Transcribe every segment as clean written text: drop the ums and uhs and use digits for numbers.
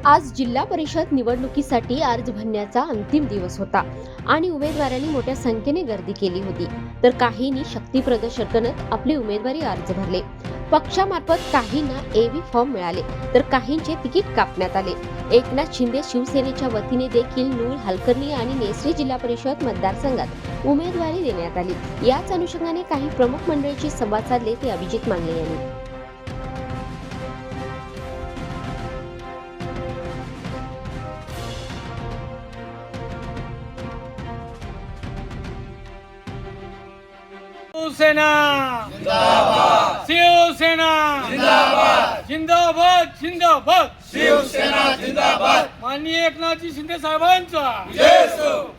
आज जिल्हा परिषद निवडणुकीसाठी अर्ज भरण्याचा अंतिम दिवस होता आणि उमेदवारांनी मोठ्या संख्येने गर्दी केली होती. तर काहींनी शक्ती प्रदर्शन करत आपले उमेदवारी अर्ज भरले. पक्षामार्फत काहींना एव्ही फॉर्म मिळाले तर काहींचे तिकीट कापण्यात आले. एकनाथ शिंदे शिवसेनेच्या वतीने देखील नूर हलकर्णी आणि नेसरी जिल्हा परिषद मतदारसंघात उमेदवारी देण्यात आली. याच अनुषंगाने काही प्रमुख मंडळींशी संवाद साधले ते अभिजित मांगले यांनी. शिवसेना जिंदाबाद, शिवसेना जिंदाबाद, जिंदाबाद जिंदाबाद, शिवसेना जिंदाबाद. माननीय एकनाथजी शिंदे साहेबांचा जय असो.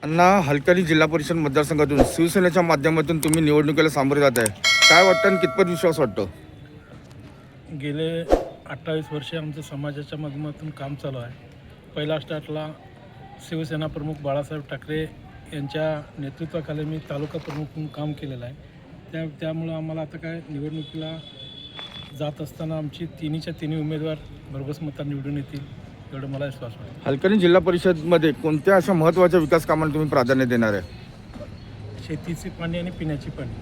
अण्णा, हलकर्णी जिल्हा परिषद मतदारसंघातून शिवसेनेच्या माध्यमातून तुम्ही निवडणुकीला सामोरे जात आहे. काय वाटतं आणि कितपत विश्वास वाटतो? गेले 28 वर्षे आमचं समाजाच्या माध्यमातून काम चालू आहे. पहिला स्टार्टला शिवसेना प्रमुख बाळासाहेब ठाकरे यांच्या नेतृत्वाखाली मी तालुका प्रमुख म्हणून काम केलेलं आहे. त्यामुळं आम्हाला आता काय निवडणुकीला जात असताना आमची तिन्हीच्या तिन्ही उमेदवार भरघोस मतांनी निवडून येतील एवढं मला विश्वास वाटतो. हलकर्णी जिल्हा परिषदमध्ये कोणत्या अशा महत्त्वाच्या विकास कामांना तुम्ही प्राधान्य देणार आहे? शेतीची पाणी आणि पिण्याची पाणी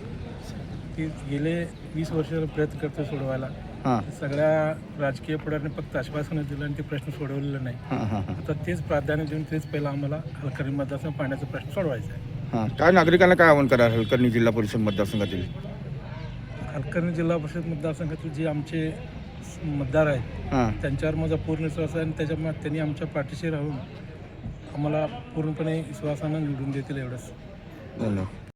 ती गेले 20 वर्ष प्रयत्न करतो सोडवायला. सगळ्या राजकीय पुढाऱ्यांनी फक्त आश्वासनं दिलं आणि ते प्रश्न सोडवलेलं नाही. आता तेच प्राधान्य देऊन तेच पहिला आम्हाला हलकर्णी मतदारसंघ पाण्याचा प्रश्न सोडवायचा आहे. काय नागरिकांना काय आवाहन करा हलकर्णी जिल्हा परिषद मतदारसंघातील? हलकर्णी जिल्हा परिषद मतदारसंघातील जे आमचे मतदार आहेत त्यांच्यावर माझा पूर्ण विश्वास आहे आणि त्याच्यामुळे त्यांनी आमच्या पाठीशी राहून आम्हाला पूर्णपणे विश्वासानं निवडून देतील एवढंच. धन्यवाद.